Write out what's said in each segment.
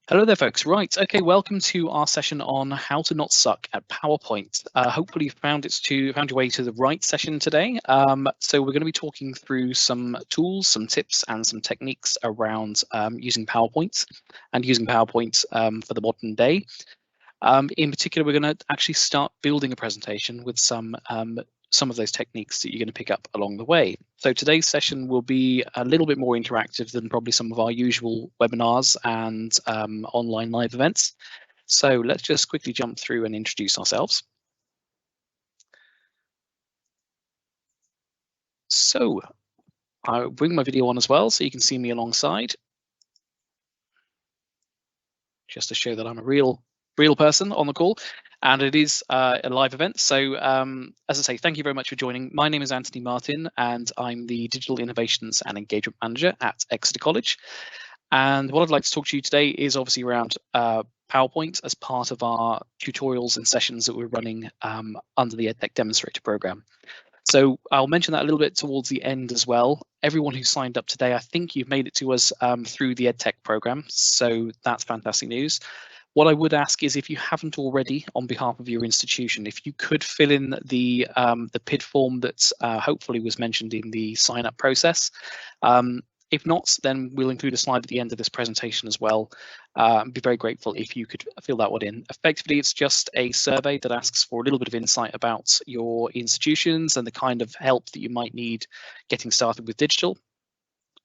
Hello there, folks. Right, okay, welcome to our session on how to not suck at PowerPoint. Hopefully you found your way to the right session today. So we're going to be talking through some tools, some tips, and some techniques around using PowerPoint and using PowerPoint for the modern day. In particular, we're going to actually start building a presentation with some of those techniques that you're going to pick up along the way. So today's session will be a little bit more interactive than probably some of our usual webinars and online live events. So let's just quickly jump through and introduce ourselves. So I'll bring my video on as well so you can see me alongside, just to show that I'm a real person on the call. And it is a live event. So as I say, thank you very much for joining. My name is Anthony Martin, and I'm the Digital Innovations and Engagement Manager at Exeter College. And what I'd like to talk to you today is obviously around PowerPoint as part of our tutorials and sessions that we're running under the EdTech Demonstrator Program. So I'll mention that a little bit towards the end as well. Everyone who signed up today, I think you've made it to us through the EdTech program. So that's fantastic news. What I would ask is, if you haven't already, on behalf of your institution, if you could fill in the PID form that hopefully was mentioned in the sign-up process. If not, then we'll include a slide at the end of this presentation as well. I'd be very grateful if you could fill that one in. Effectively, it's just a survey that asks for a little bit of insight about your institutions and the kind of help that you might need getting started with digital.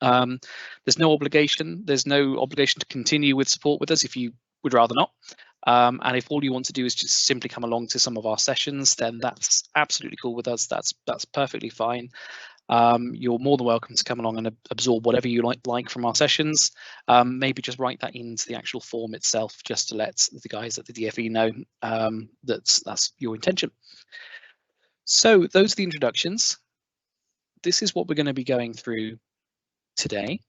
There's no obligation. There's no obligation to continue with support with us if you would rather not. And if all you want to do is just simply come along to some of our sessions, then that's absolutely cool with us. That's perfectly fine. You're more than welcome to come along and absorb whatever you like from our sessions. Maybe just write that into the actual form itself, just to let the guys at the DFE know that's your intention. So those are the introductions. This is what we're going to be going through today.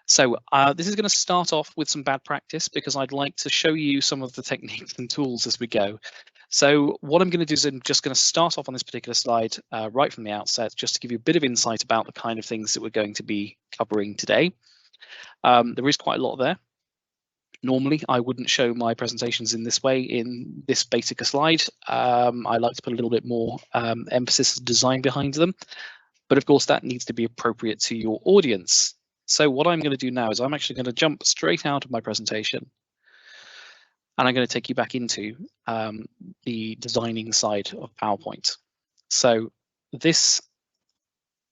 So this is going to start off with some bad practice, because I'd like to show you some of the techniques and tools as we go. So what I'm going to do is I'm just going to start off on this particular slide right from the outset, just to give you a bit of insight about the kind of things that we're going to be covering today. There is quite a lot there. Normally, I wouldn't show my presentations in this way, in this basic a slide. I like to put a little bit more emphasis and design behind them. But of course, that needs to be appropriate to your audience. So what I'm going to do now is I'm actually going to jump straight out of my presentation, and I'm going to take you back into the designing side of PowerPoint. So this,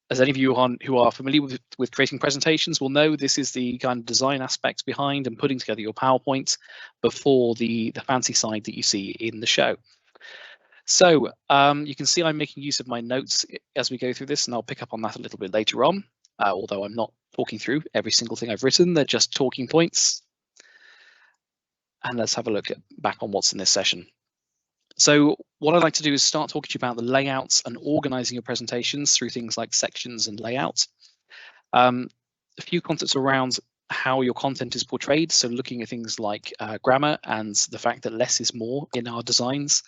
as any of you who are familiar with creating presentations will know, this is the kind of design aspects behind and putting together your PowerPoint before the fancy side that you see in the show. So you can see I'm making use of my notes as we go through this, and I'll pick up on that a little bit later on. Although I'm not talking through every single thing I've written, they're just talking points. And let's have a look back on what's in this session. So what I'd like to do is start talking to you about the layouts and organizing your presentations through things like sections and layouts. A few concepts around how your content is portrayed. So looking at things like grammar and the fact that less is more in our designs.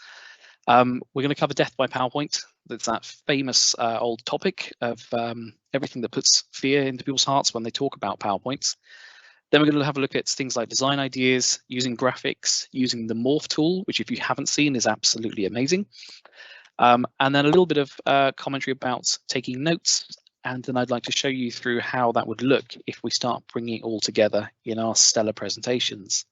We're going to cover death by PowerPoint. That's that famous old topic of everything that puts fear into people's hearts when they talk about PowerPoints. Then we're going to have a look at things like design ideas, using graphics, using the Morph Tool, which if you haven't seen is absolutely amazing. And then a little bit of commentary about taking notes. And then I'd like to show you through how that would look if we start bringing it all together in our stellar presentations.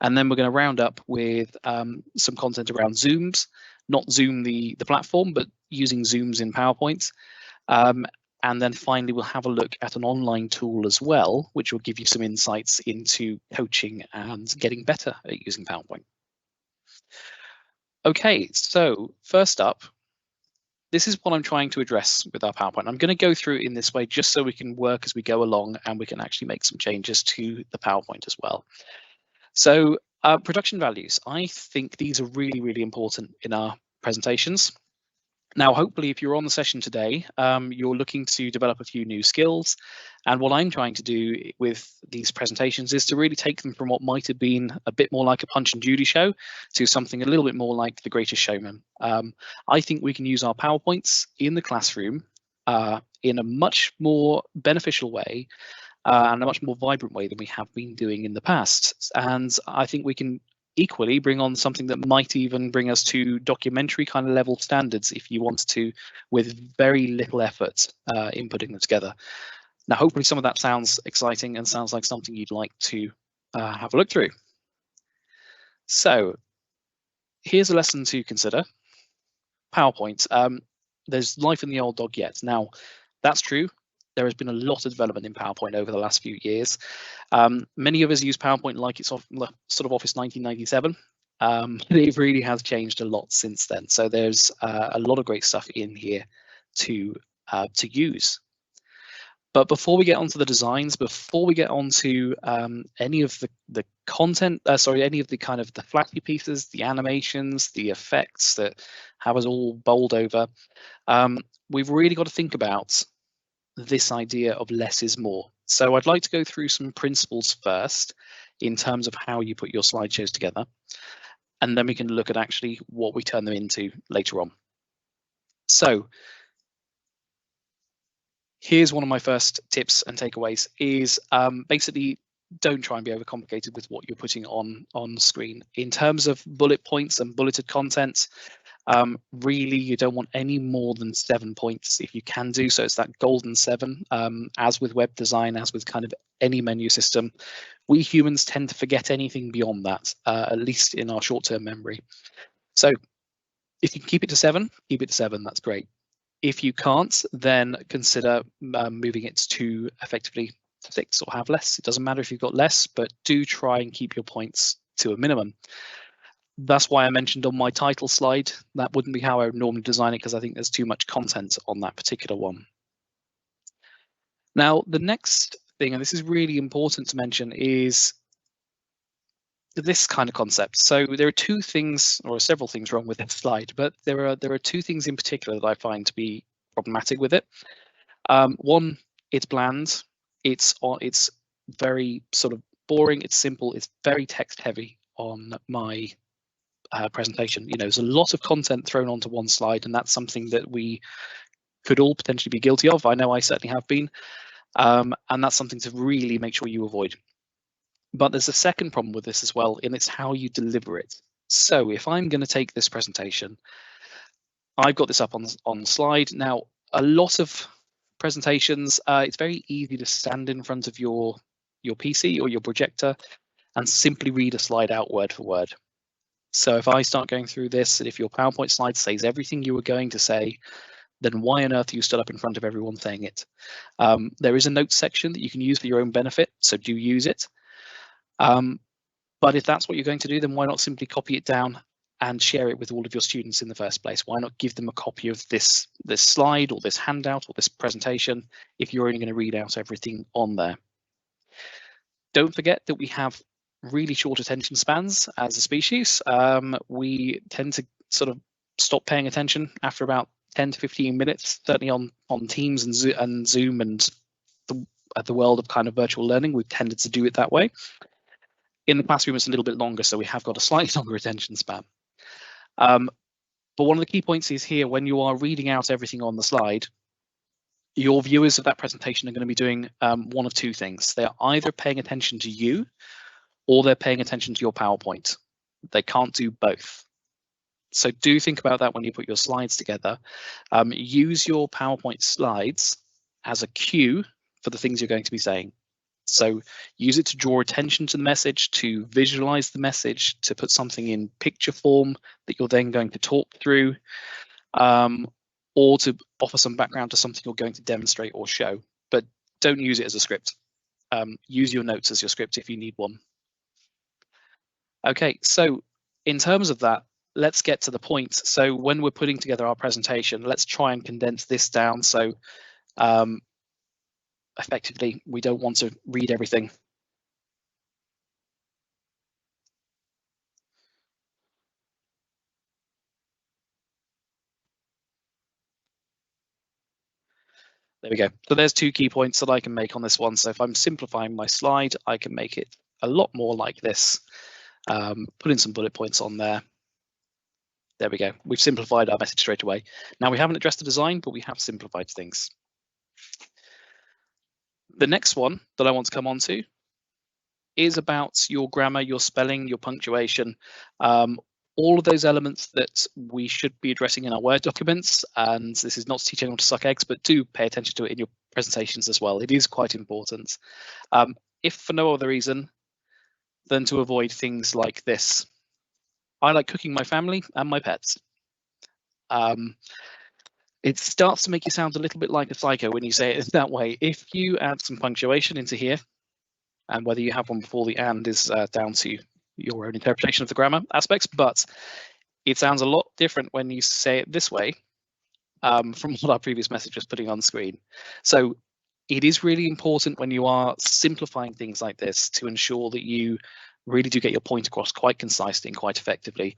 And then we're going to round up with some content around Zooms, not Zoom the platform, but using Zooms in PowerPoint. And then finally, we'll have a look at an online tool as well, which will give you some insights into coaching and getting better at using PowerPoint. Okay, so first up, this is what I'm trying to address with our PowerPoint. I'm going to go through it in this way just so we can work as we go along and we can actually make some changes to the PowerPoint as well. So production values, I think these are really, really important in our presentations. Now, hopefully, if you're on the session today, you're looking to develop a few new skills. And what I'm trying to do with these presentations is to really take them from what might have been a bit more like a Punch and Judy show to something a little bit more like The Greatest Showman. I think we can use our PowerPoints in the classroom in a much more beneficial way and a much more vibrant way than we have been doing in the past. And I think we can equally bring on something that might even bring us to documentary kind of level standards if you want to, with very little effort in putting them together. Now, hopefully some of that sounds exciting and sounds like something you'd like to have a look through. So here's a lesson to consider. PowerPoint. There's life in the old dog yet. Now, that's true. There has been a lot of development in PowerPoint over the last few years. Many of us use PowerPoint like it's sort of Office 1997. It really has changed a lot since then. So there's a lot of great stuff in here to use. But before we get onto the designs, before we get onto any of the content, any of the kind of the flashy pieces, the animations, the effects that have us all bowled over, we've really got to think about this idea of less is more. So I'd like to go through some principles first in terms of how you put your slideshows together, and then we can look at actually what we turn them into later on. So here's one of my first tips and takeaways is basically don't try and be overcomplicated with what you're putting on screen. In terms of bullet points and bulleted content, really you don't want any more than 7 points if you can do so. It's that golden 7. As with web design, as with kind of any menu system, we humans tend to forget anything beyond that, at least in our short-term memory. So if you can keep it to 7, keep it to 7, that's great. If you can't, then consider moving it to effectively 6 or have less. It doesn't matter if you've got less, but do try and keep your points to a minimum. That's why I mentioned on my title slide, that wouldn't be how I would normally design it, because I think there's too much content on that particular one. Now, the next thing, and this is really important to mention, is this kind of concept. So there are two things, or several things wrong with this slide, but there are two things in particular that I find to be problematic with it. One, it's bland. It's very sort of boring. It's simple. It's very text heavy on my presentation. You know, there's a lot of content thrown onto one slide, and that's something that we could all potentially be guilty of. I know I certainly have been, and that's something to really make sure you avoid. But there's a second problem with this as well, and it's how you deliver it. So if I'm going to take this presentation, I've got this up on the slide. Now, a lot of presentations, it's very easy to stand in front of your PC or your projector and simply read a slide out word for word. So if I start going through this, and if your PowerPoint slide says everything you were going to say, then why on earth are you stood up in front of everyone saying it? There is a notes section that you can use for your own benefit, so do use it. But if that's what you're going to do, then why not simply copy it down and share it with all of your students in the first place? Why not give them a copy of this slide or this handout or this presentation if you're only going to read out everything on there? Don't forget that we have really short attention spans as a species. We tend to sort of stop paying attention after about 10 to 15 minutes, certainly on Teams and Zoom and the world of kind of virtual learning. We've tended to do it that way. In the classroom, it's a little bit longer, so we have got a slightly longer attention span. But one of the key points is here, when you are reading out everything on the slide, your viewers of that presentation are going to be doing one of two things. They're either paying attention to you or they're paying attention to your PowerPoint. They can't do both. So do think about that when you put your slides together. Use your PowerPoint slides as a cue for the things you're going to be saying. So use it to draw attention to the message, to visualize the message, to put something in picture form that you're then going to talk through, or to offer some background to something you're going to demonstrate or show. But don't use it as a script. Use your notes as your script if you need one. Okay, so in terms of that, let's get to the point. So when we're putting together our presentation, let's try and condense this down. So effectively, we don't want to read everything. There we go. So there's two key points that I can make on this one. So if I'm simplifying my slide, I can make it a lot more like this. Put in some bullet points on there. There we go. We've simplified our message straight away. Now we haven't addressed the design, but we have simplified things. The next one that I want to come on to is about your grammar, your spelling, your punctuation, all of those elements that we should be addressing in our Word documents. And this is not to teach anyone to suck eggs, but do pay attention to it in your presentations as well. It is quite important, if for no other reason than to avoid things like this. I like cooking my family and my pets. It starts to make you sound a little bit like a psycho when you say it that way. If you add some punctuation into here, and whether you have one before the and is down to your own interpretation of the grammar aspects, but it sounds a lot different when you say it this way from what our previous message was putting on screen. So it is really important when you are simplifying things like this to ensure that you really do get your point across quite concisely and quite effectively.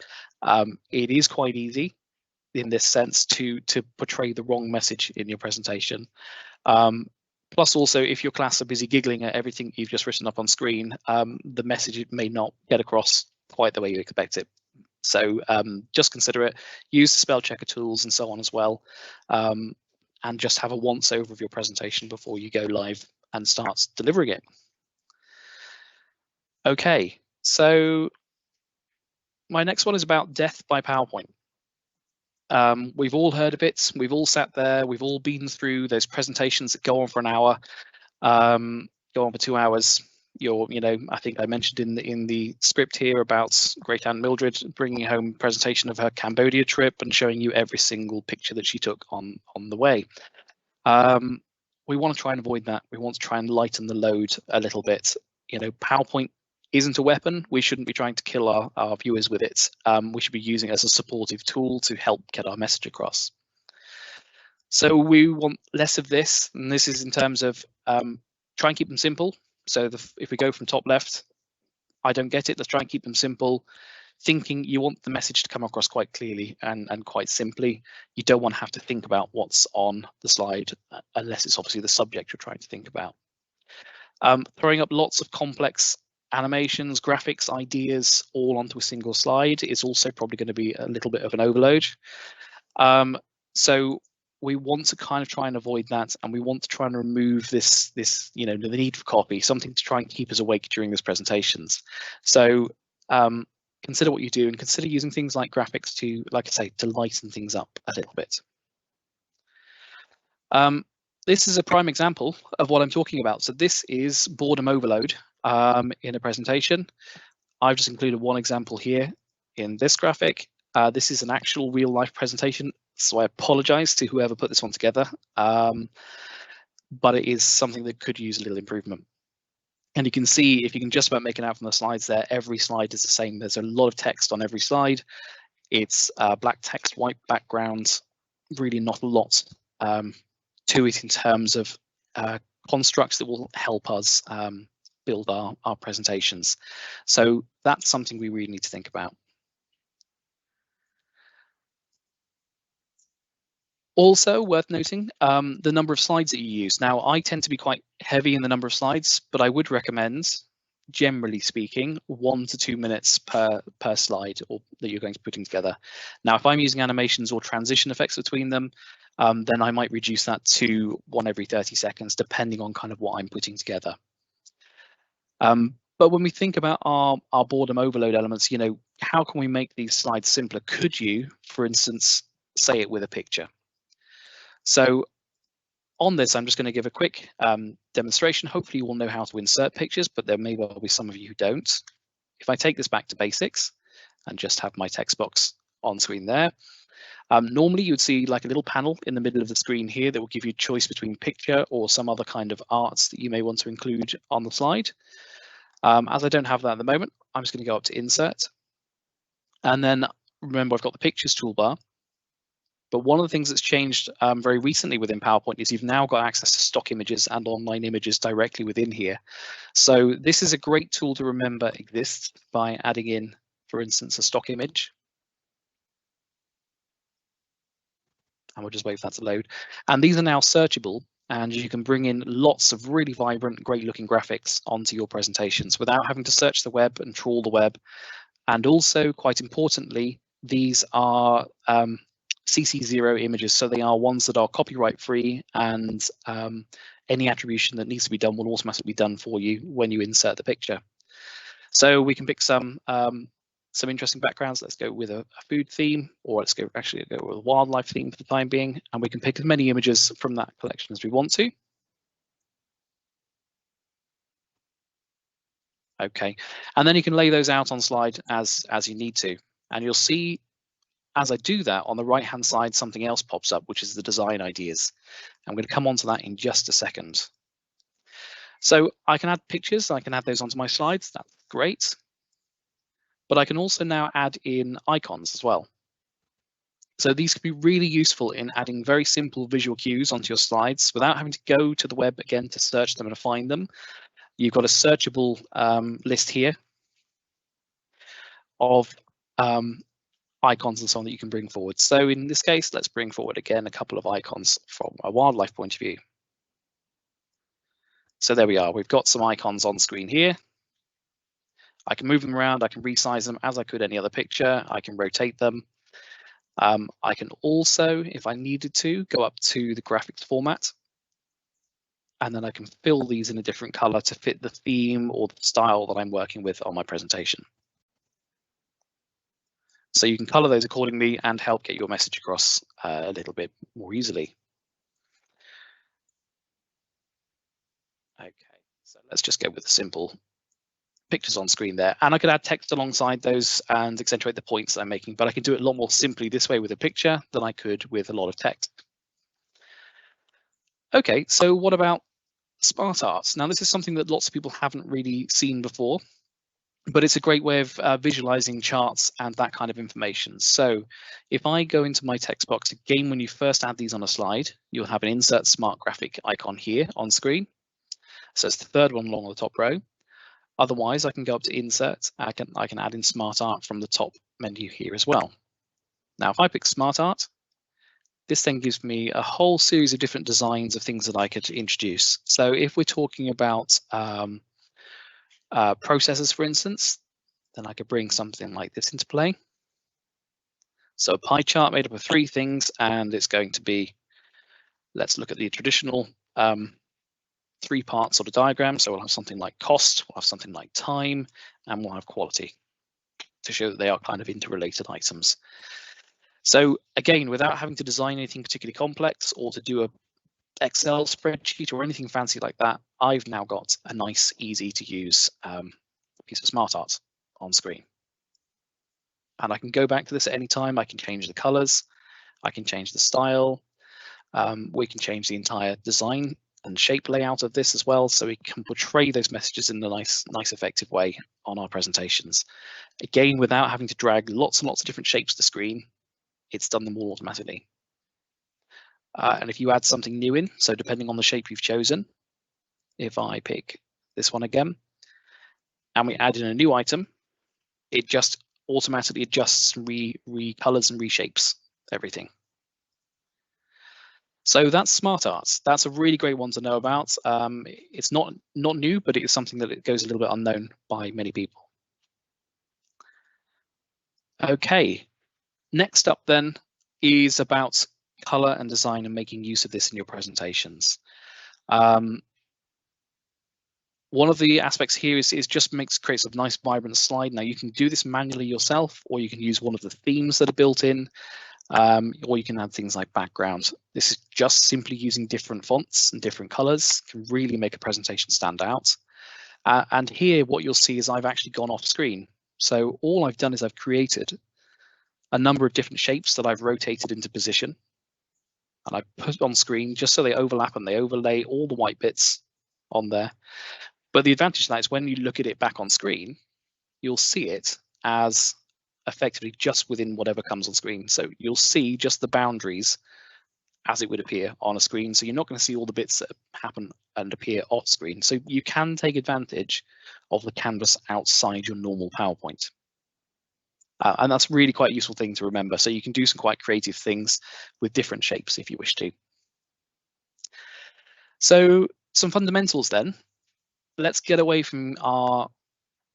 It is quite easy in this sense to portray the wrong message in your presentation. Plus also, if your class are busy giggling at everything you've just written up on screen, the message may not get across quite the way you expect it. So just consider it, use the spell checker tools and so on as well, and just have a once over of your presentation before you go live and start delivering it. Okay, so my next one is about death by PowerPoint. We've all heard of it. We've all sat there. We've all been through those presentations that go on for an hour, go on for 2 hours. I think I mentioned in the script here about Great Aunt Mildred bringing home a presentation of her Cambodia trip and showing you every single picture that she took on the way. We want to try and avoid that. We want to try and lighten the load a little bit. PowerPoint isn't a weapon. We shouldn't be trying to kill our viewers with it. We should be using it as a supportive tool to help get our message across. So we want less of this, and this is in terms of try and keep them simple. So if we go from top left, I don't get it, let's try and keep them simple. Thinking you want the message to come across quite clearly and quite simply. You don't want to have to think about what's on the slide unless it's obviously the subject you're trying to think about. Throwing up lots of complex animations, graphics, ideas all onto a single slide is also probably going to be a little bit of an overload. So we want to kind of try and avoid that, and we want to try and remove this the need for copy, something to try and keep us awake during these presentations. So consider what you do and consider using things like graphics to, like I say, to lighten things up a little bit. This is a prime example of what I'm talking about. So this is boredom overload in a presentation. I've just included one example here in this graphic. This is an actual real life presentation, so I apologize to whoever put this one together, but it is something that could use a little improvement. And you can see, if you can just about make it out from the slides there, every slide is the same. There's a lot of text on every slide. It's black text, white background, really not a lot to it in terms of constructs that will help us build our presentations. So that's something we really need to think about. Also worth noting, the number of slides that you use. Now, I tend to be quite heavy in the number of slides, but I would recommend, generally speaking, 1 to 2 minutes per slide or that you're going to be putting together. Now, if I'm using animations or transition effects between them, then I might reduce that to 1 every 30 seconds, depending on kind of what I'm putting together. But when we think about our boredom overload elements, how can we make these slides simpler? Could you, for instance, say it with a picture? So on this, I'm just going to give a quick demonstration. Hopefully you all know how to insert pictures, but there may well be some of you who don't. If I take this back to basics and just have my text box on screen there, normally you'd see like a little panel in the middle of the screen here that will give you choice between picture or some other kind of arts that you may want to include on the slide. As I don't have that at the moment, I'm just going to go up to insert. And then remember, I've got the pictures toolbar. But one of the things that's changed very recently within PowerPoint is you've now got access to stock images and online images directly within here. So this is a great tool to remember exists by adding in, for instance, a stock image. And we'll just wait for that to load. And these are now searchable, and you can bring in lots of really vibrant, great looking graphics onto your presentations without having to search the web and trawl the web. And also, quite importantly, these are CC0 images, so they are ones that are copyright free and any attribution that needs to be done will automatically be done for you when you insert the picture. So we can pick some interesting backgrounds. Let's go with a food theme, or let's go with a wildlife theme for the time being, and we can pick as many images from that collection as we want to. Okay, and then you can lay those out on slide as you need to, and you'll see as I do that on the right hand side something else pops up, which is the design ideas. I'm going to come on to that in just a second. So I can add pictures, I can add those onto my slides, that's great. But I can also now add in icons as well. So these can be really useful in adding very simple visual cues onto your slides without having to go to the web again to search them and find them. You've got a searchable list here of icons and so on that you can bring forward. So in this case, let's bring forward again a couple of icons from a wildlife point of view. So there we are, we've got some icons on screen here. I can move them around, I can resize them as I could any other picture, I can rotate them. I can also, if I needed to, go up to the graphics format, and then I can fill these in a different color to fit the theme or the style that I'm working with on my presentation. So you can color those accordingly and help get your message across a little bit more easily. Okay, so let's just go with the simple pictures on screen there, and I could add text alongside those and accentuate the points that I'm making, but I can do it a lot more simply this way with a picture than I could with a lot of text. Okay, so what about smart arts? Now this is something that lots of people haven't really seen before, but it's a great way of visualizing charts and that kind of information. So if I go into my text box again, when you first add these on a slide, you'll have an insert smart graphic icon here on screen. So it's the third one along the top row. Otherwise, I can go up to insert. I can add in smart art from the top menu here as well. Now, if I pick smart art, this then gives me a whole series of different designs of things that I could introduce. So if we're talking about processors, for instance, then I could bring something like this into play. So a pie chart made up of 3 things, and it's going to be, let's look at the traditional 3-part sort of diagram. So we'll have something like cost, we'll have something like time, and we'll have quality to show that they are kind of interrelated items. So again, without having to design anything particularly complex or to do a Excel spreadsheet or anything fancy like that, I've now got a nice, easy to use piece of smart art on screen. And I can go back to this at any time. I can change the colors, I can change the style, we can change the entire design and shape layout of this as well, so we can portray those messages in a nice effective way on our presentations. Again, without having to drag lots and lots of different shapes to screen, it's done them all automatically. And if you add something new in, so depending on the shape you've chosen, if I pick this one again, and we add in a new item, it just automatically adjusts and recolors and reshapes everything. So that's smart arts. That's a really great one to know about. It's not new, but it is something that it goes a little bit unknown by many people. Okay, next up then is about color and design and making use of this in your presentations. One of the aspects here is just creates a nice vibrant slide. Now you can do this manually yourself, or you can use one of the themes that are built in. Or you can add things like background. This is just simply using different fonts and different colors can really make a presentation stand out. And here what you'll see is I've actually gone off screen. So all I've done is I've created a number of different shapes that I've rotated into position, and I put on screen just so they overlap and they overlay all the white bits on there. But the advantage of that is when you look at it back on screen, you'll see it as effectively just within whatever comes on screen. So you'll see just the boundaries as it would appear on a screen. So you're not going to see all the bits that happen and appear off screen. So you can take advantage of the canvas outside your normal PowerPoint. And that's really quite a useful thing to remember. So you can do some quite creative things with different shapes if you wish to. So some fundamentals then. Let's get away from our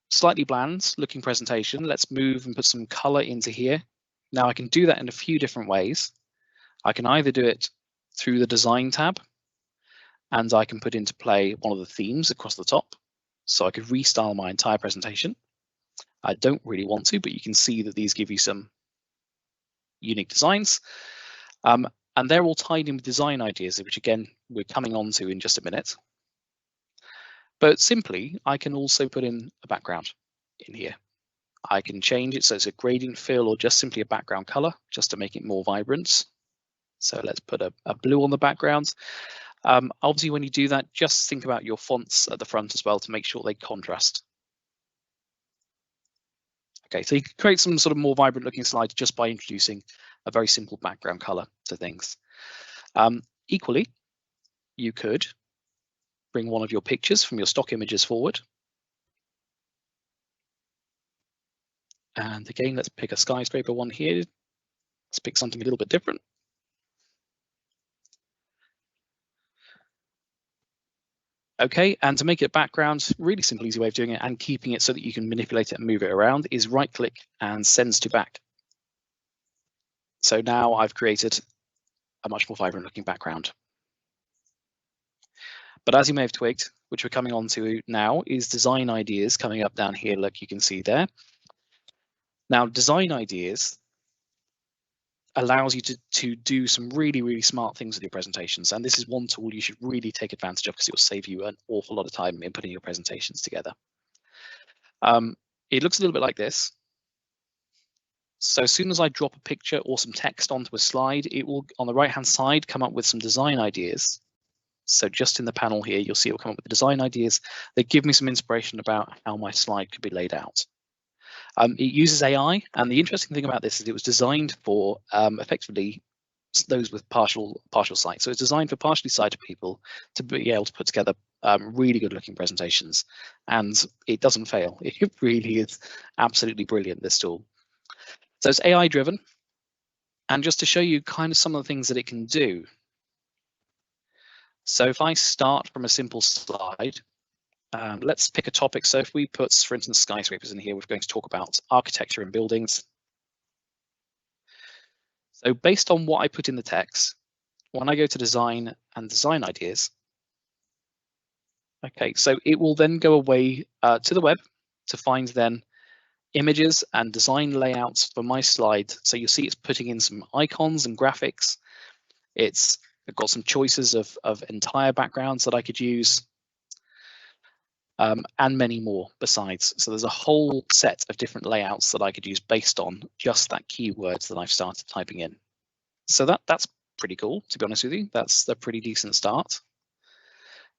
slightly bland looking presentation. Let's move and put some color into here. Now I can do that in a few different ways. I can either do it through the design tab, and I can put into play one of the themes across the top. So I could restyle my entire presentation. I don't really want to, but you can see that these give you some unique designs. And they're all tied in with design ideas, which again, we're coming on to in just a minute. But simply, I can also put in a background in here. I can change it so it's a gradient fill or just simply a background color, just to make it more vibrant. So let's put a blue on the background. Obviously, when you do that, just think about your fonts at the front as well to make sure they contrast. Okay, so you can create some sort of more vibrant looking slides just by introducing a very simple background color to things. Equally, you could bring one of your pictures from your stock images forward. And again, let's pick a skyscraper one here. Let's pick something a little bit different. Okay, and to make it background, really simple, easy way of doing it and keeping it so that you can manipulate it and move it around is right click and sends to back. So now I've created a much more vibrant looking background. But as you may have twigged, which we're coming on to now, is design ideas coming up down here, like you can see there. Now, design ideas allows you to do some really, really smart things with your presentations. And this is one tool you should really take advantage of because it will save you an awful lot of time in putting your presentations together. It looks a little bit like this. So as soon as I drop a picture or some text onto a slide, it will, on the right-hand side, come up with some design ideas. So just in the panel here, you'll see it will come up with the design ideas that give me some inspiration about how my slide could be laid out. It uses AI, and the interesting thing about this is it was designed for effectively those with partial sight. So it's designed for partially sighted people to be able to put together really good looking presentations, and it doesn't fail. It really is absolutely brilliant, this tool. So it's AI driven, and just to show you kind of some of the things that it can do. So if I start from a simple slide, let's pick a topic. So if we put, for instance, skyscrapers in here, we're going to talk about architecture and buildings. So based on what I put in the text, when I go to design and design ideas, okay, so it will then go away to the web to find then images and design layouts for my slide. So you'll see it's putting in some icons and graphics. It's got some choices of entire backgrounds that I could use. And many more besides. So there's a whole set of different layouts that I could use based on just that keywords that I've started typing in. So that's pretty cool, to be honest with you. That's a pretty decent start.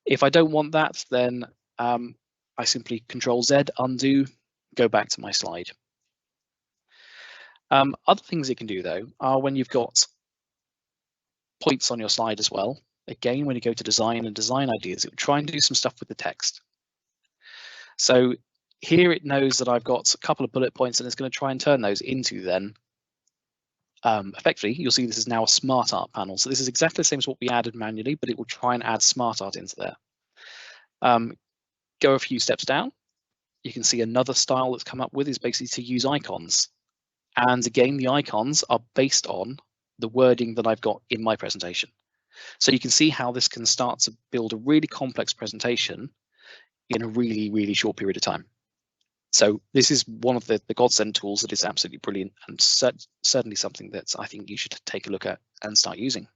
If I don't want that, then I simply Control Z, undo, go back to my slide. Other things it can do though are when you've got points on your slide as well. Again, when you go to design and design ideas, it will try and do some stuff with the text. So here it knows that I've got a couple of bullet points and it's going to try and turn those into then, effectively, you'll see this is now a smart art panel. So this is exactly the same as what we added manually, but it will try and add smart art into there. Go a few steps down, you can see another style that's come up with is basically to use icons. And again, the icons are based on the wording that I've got in my presentation. So you can see how this can start to build a really complex presentation in a really, really short period of time. So this is one of the godsend tools that is absolutely brilliant and certainly something that I think you should take a look at and start using.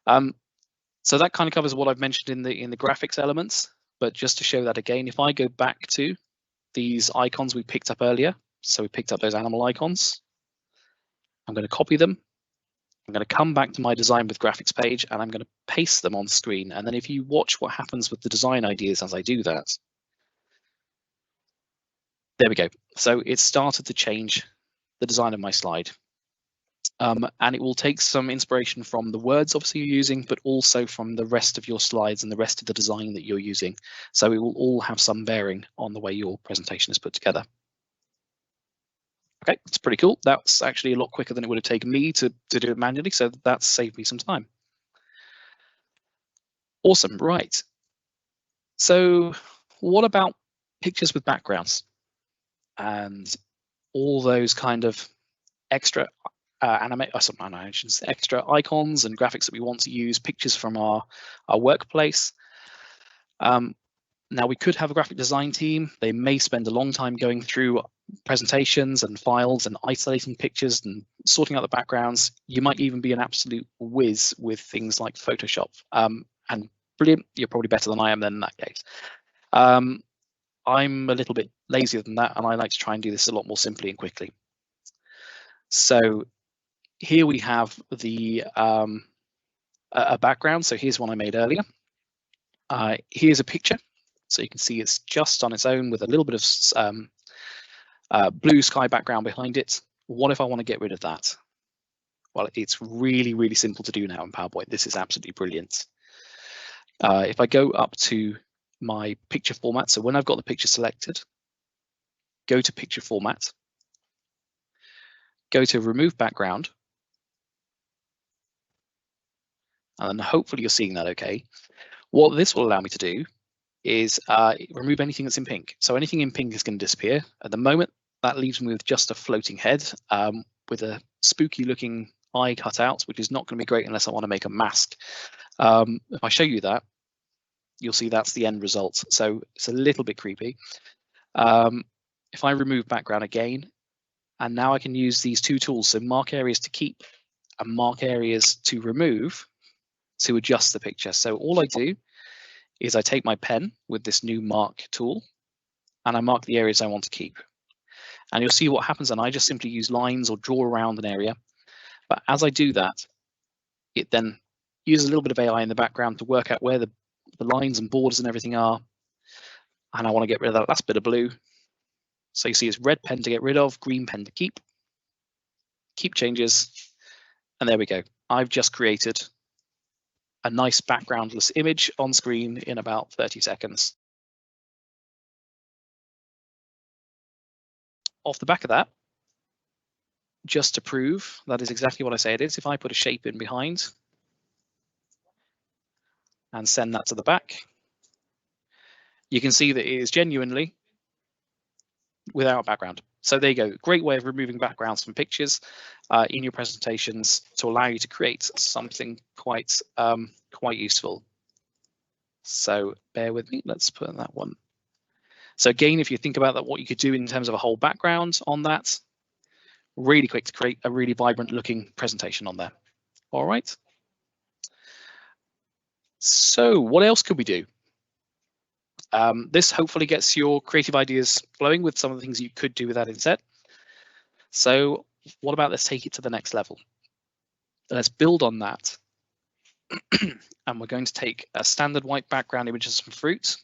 So that kind of covers what I've mentioned in the graphics elements, but just to show that again, if I go back to these icons we picked up earlier, so we picked up those animal icons, I'm going to copy them. I'm going to come back to my design with graphics page and I'm going to paste them on screen. And then if you watch what happens with the design ideas as I do that, there we go. So it started to change the design of my slide. And it will take some inspiration from the words obviously you're using, but also from the rest of your slides and the rest of the design that you're using. So it will all have some bearing on the way your presentation is put together. Okay, it's pretty cool. That's actually a lot quicker than it would have taken me to do it manually, so that's saved me some time. Awesome, right. So what about pictures with backgrounds and all those kind of extra some animations, extra icons and graphics that we want to use, pictures from our workplace. Now we could have a graphic design team. They may spend a long time going through presentations and files and isolating pictures and sorting out the backgrounds. You might even be an absolute whiz with things like Photoshop. And brilliant, you're probably better than I am then in that case. I'm a little bit lazier than that, and I like to try and do this a lot more simply and quickly. So here we have the a background. So here's one I made earlier. Here's a picture. So you can see it's just on its own with a little bit of blue sky background behind it. What if I want to get rid of that? Well, it's really, really simple to do now in PowerPoint. This is absolutely brilliant. If I go up to my picture format, so when I've got the picture selected, go to picture format, go to remove background, and hopefully you're seeing that okay. What this will allow me to do is remove anything that's in pink. So anything in pink is going to disappear. At the moment, that leaves me with just a floating head with a spooky looking eye cut out, which is not going to be great unless I want to make a mask. If I show you that, you'll see that's the end result. So it's a little bit creepy. If I remove background again, and now I can use these two tools, so mark areas to keep and mark areas to remove, to adjust the picture. So all I do is I take my pen with this new mark tool and I mark the areas I want to keep. And you'll see what happens, and I just simply use lines or draw around an area. But as I do that, it then uses a little bit of AI in the background to work out where the lines and borders and everything are. And I want to get rid of that last bit of blue. So you see it's red pen to get rid of, green pen to keep changes. And there we go. I've just created a nice backgroundless image on screen in about 30 seconds. Off the back of that, just to prove that is exactly what I say it is, if I put a shape in behind and send that to the back, you can see that it is genuinely without background. So there you go. Great way of removing backgrounds from pictures in your presentations to allow you to create something quite useful. So bear with me. Let's put that one. So again, if you think about that, what you could do in terms of a whole background on that, really quick to create a really vibrant looking presentation on there. All right. So what else could we do? This hopefully gets your creative ideas flowing with some of the things you could do with that instead. So what about let's take it to the next level? Let's build on that. And we're going to take a standard white background image of some fruit.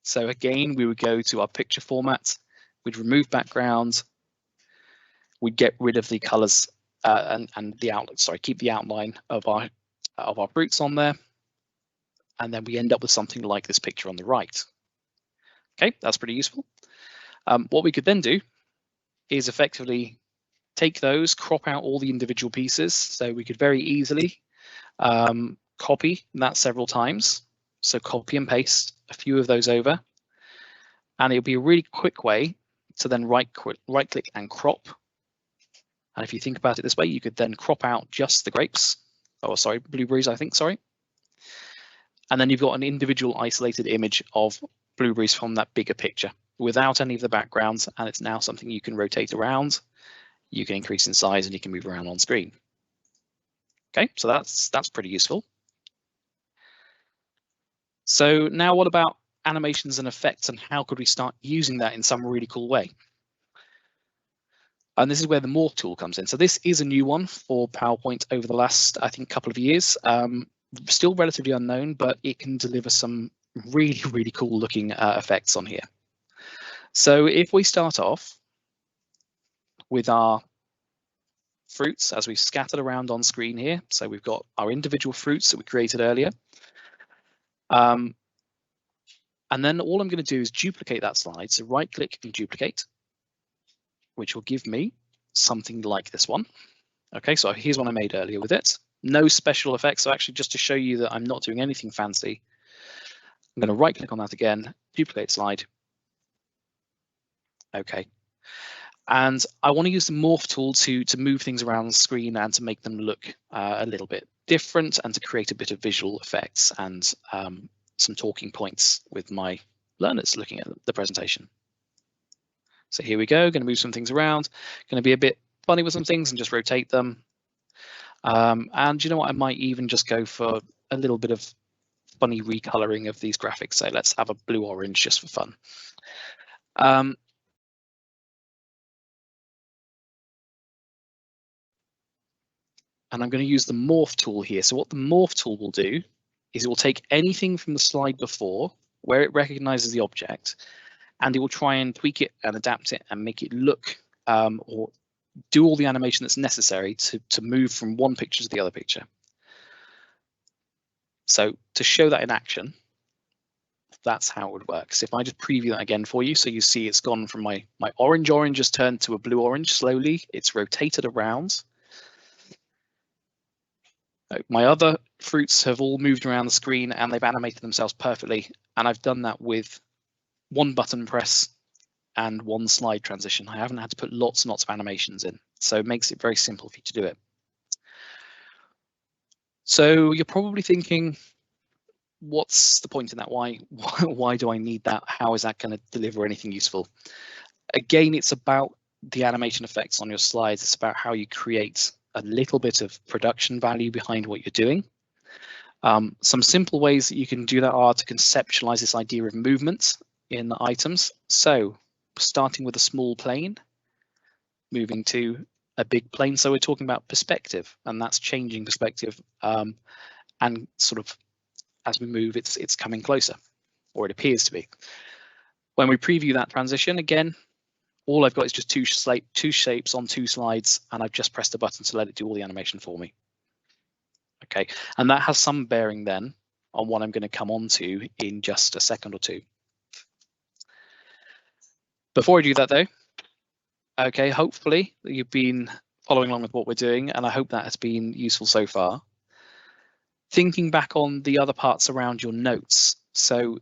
So again, we would go to our picture format, we'd remove background, we'd get rid of the colors and the outline, sorry, keep the outline of our fruits on there. And then we end up with something like this picture on the right. Okay, that's pretty useful. What we could then do is effectively take those, crop out all the individual pieces. So we could very easily copy that several times. So copy and paste a few of those over. And it'll be a really quick way to then right click and crop. And if you think about it this way, you could then crop out just the grapes. Oh, sorry, blueberries, I think, sorry. And then you've got an individual isolated image of blueberries from that bigger picture without any of the backgrounds. And it's now something you can rotate around, you can increase in size, and you can move around on screen. Okay, so that's pretty useful. So now what about animations and effects, and how could we start using that in some really cool way? And this is where the Morph tool comes in. So this is a new one for PowerPoint over the last, I think, couple of years. Still relatively unknown, but it can deliver some really, really cool looking effects on here. So if we start off with our fruits as we've scattered around on screen here. So we've got our individual fruits that we created earlier. And then all I'm going to do is duplicate that slide. So right click and duplicate, which will give me something like this one. Okay, so here's one I made earlier with it. No special effects. So actually, just to show you that I'm not doing anything fancy, I'm going to right click on that again, duplicate slide. Okay. And I want to use the Morph tool to move things around the screen and to make them look a little bit different and to create a bit of visual effects and some talking points with my learners looking at the presentation. So here we go, going to move some things around, going to be a bit funny with some things and just rotate them. And you know what, I might even just go for a little bit of funny recoloring of these graphics. So let's have a blue-orange just for fun. And I'm going to use the Morph tool here. So what the Morph tool will do is it will take anything from the slide before where it recognizes the object, and it will try and tweak it and adapt it and make it look or do all the animation that's necessary to move from one picture to the other picture. So to show that in action, that's how it would work. So if I just preview that again for you, so you see it's gone from my orange has turned to a blue orange slowly. It's rotated around. My other fruits have all moved around the screen and they've animated themselves perfectly. And I've done that with one button press and one slide transition. I haven't had to put lots and lots of animations in. So it makes it very simple for you to do it. So you're probably thinking, what's the point in that? Why do I need that? How is that going to deliver anything useful? Again, it's about the animation effects on your slides. It's about how you create a little bit of production value behind what you're doing. Some simple ways that you can do that are to conceptualize this idea of movement in the items. So starting with a small plane, moving to a big plane. So we're talking about perspective, and that's changing perspective. And sort of as we move, it's coming closer, or it appears to be. When we preview that transition, again, all I've got is just two shapes on two slides, and I've just pressed a button to let it do all the animation for me. Okay, and that has some bearing then on what I'm going to come on to in just a second or two. Before I do that though, okay, hopefully you've been following along with what we're doing, and I hope that has been useful so far. Thinking back on the other parts around your notes. So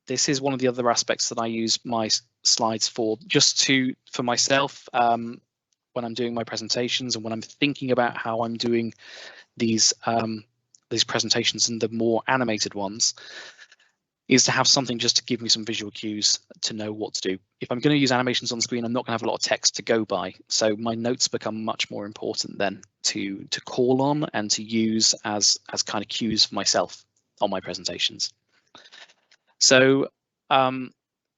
this is one of the other aspects that I use my slides for, just for myself when I'm doing my presentations and when I'm thinking about how I'm doing these presentations and the more animated ones, is to have something just to give me some visual cues to know what to do. If I'm going to use animations on the screen, I'm not going to have a lot of text to go by. So my notes become much more important then to call on and to use as kind of cues for myself on my presentations. So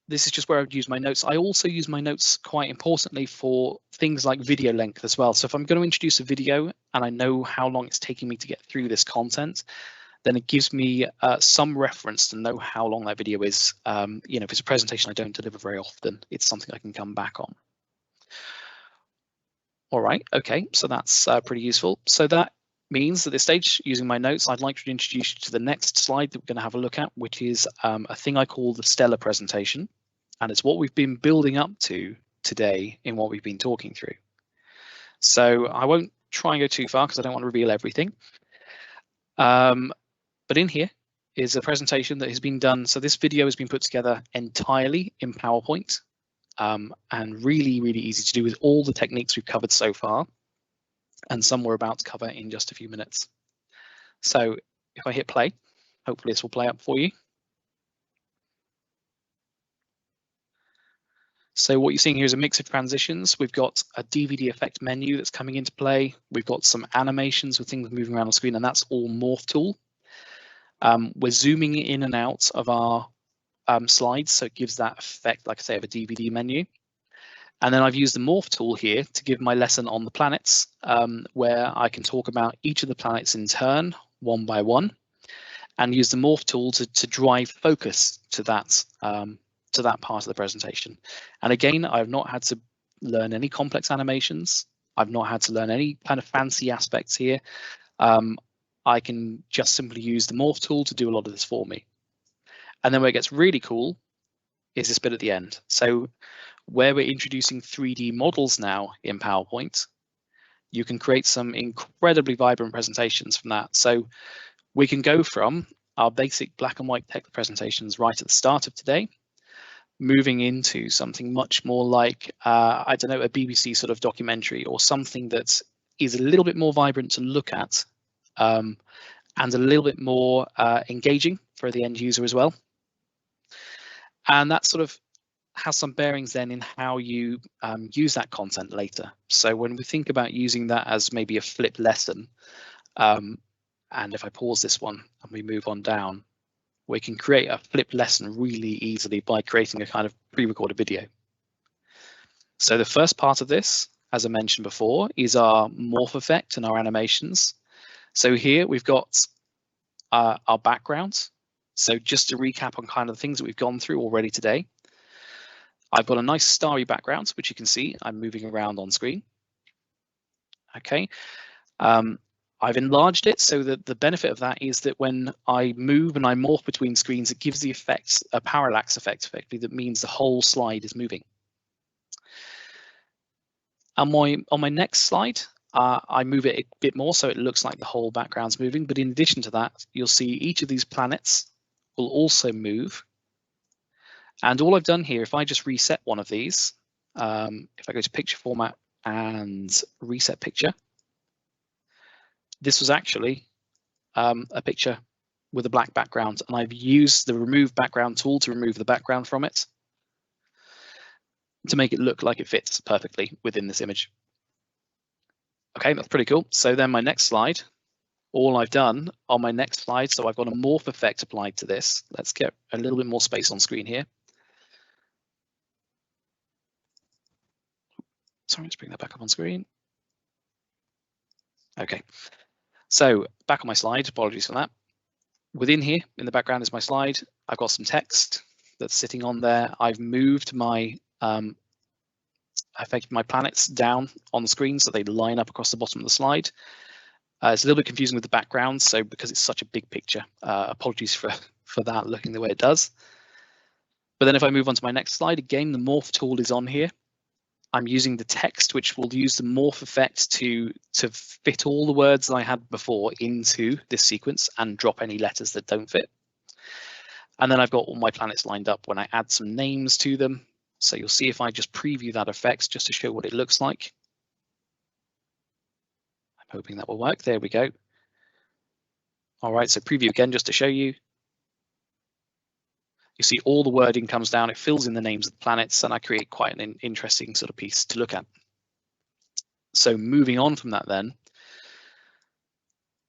this is just where I would use my notes. I also use my notes quite importantly for things like video length as well. So if I'm going to introduce a video and I know how long it's taking me to get through this content, then it gives me some reference to know how long that video is. You know, if it's a presentation I don't deliver very often, it's something I can come back on. All right, okay, so that's pretty useful. So that means at this stage, using my notes, I'd like to introduce you to the next slide that we're going to have a look at, which is a thing I call the Stellar presentation. And it's what we've been building up to today in what we've been talking through. So I won't try and go too far because I don't want to reveal everything. But in here is a presentation that has been done. So this video has been put together entirely in PowerPoint and really, really easy to do with all the techniques we've covered so far. And some we're about to cover in just a few minutes. So if I hit play, hopefully this will play up for you. So what you're seeing here is a mix of transitions. We've got a DVD effect menu that's coming into play. We've got some animations with things moving around the screen, and that's all Morph Tool. We're zooming in and out of our slides, so it gives that effect, like I say, of a DVD menu. And then I've used the Morph tool here to give my lesson on the planets, where I can talk about each of the planets in turn, one by one, and use the Morph tool to drive focus to that part of the presentation. And again, I've not had to learn any complex animations. I've not had to learn any kind of fancy aspects here. I can just simply use the Morph tool to do a lot of this for me. And then where it gets really cool is this bit at the end. So where we're introducing 3D models now in PowerPoint, you can create some incredibly vibrant presentations from that. So we can go from our basic black and white text presentations right at the start of today, moving into something much more like, I don't know, a BBC sort of documentary or something that is a little bit more vibrant to look at, and a little bit more engaging for the end user as well. And that sort of has some bearings then in how you use that content later. So when we think about using that as maybe a flipped lesson, and if I pause this one and we move on down, we can create a flipped lesson really easily by creating a kind of pre-recorded video. So the first part of this, as I mentioned before, is our Morph Effect and our animations. So here we've got our background. So just to recap on kind of the things that we've gone through already today, I've got a nice starry background, which you can see I'm moving around on screen. Okay. I've enlarged it so that the benefit of that is that when I move and I morph between screens, it gives the effect, a parallax effect, effectively, that means the whole slide is moving. And on my next slide, I move it a bit more so it looks like the whole background's moving. But in addition to that, you'll see each of these planets will also move. And all I've done here, if I just reset one of these, if I go to picture format and reset picture, this was actually a picture with a black background, and I've used the remove background tool to remove the background from it to make it look like it fits perfectly within this image. Okay, that's pretty cool. So then my next slide, all I've done on my next slide, so I've got a morph effect applied to this. Let's get a little bit more space on screen here. Sorry, let's bring that back up on screen. Okay, so back on my slide, apologies for that. Within here, in the background is my slide. I've got some text that's sitting on there. I've moved my my planets down on the screen so they line up across the bottom of the slide. It's a little bit confusing with the background, so because it's such a big picture, apologies for that looking the way it does. But then if I move on to my next slide, again, the Morph tool is on here. I'm using the text, which will use the Morph Effect to fit all the words that I had before into this sequence and drop any letters that don't fit. And then I've got all my planets lined up when I add some names to them. So you'll see if I just preview that effect just to show what it looks like. I'm hoping that will work. There we go. All right, so preview again just to show you. You see all the wording comes down, it fills in the names of the planets, and I create quite an interesting sort of piece to look at. So moving on from that then,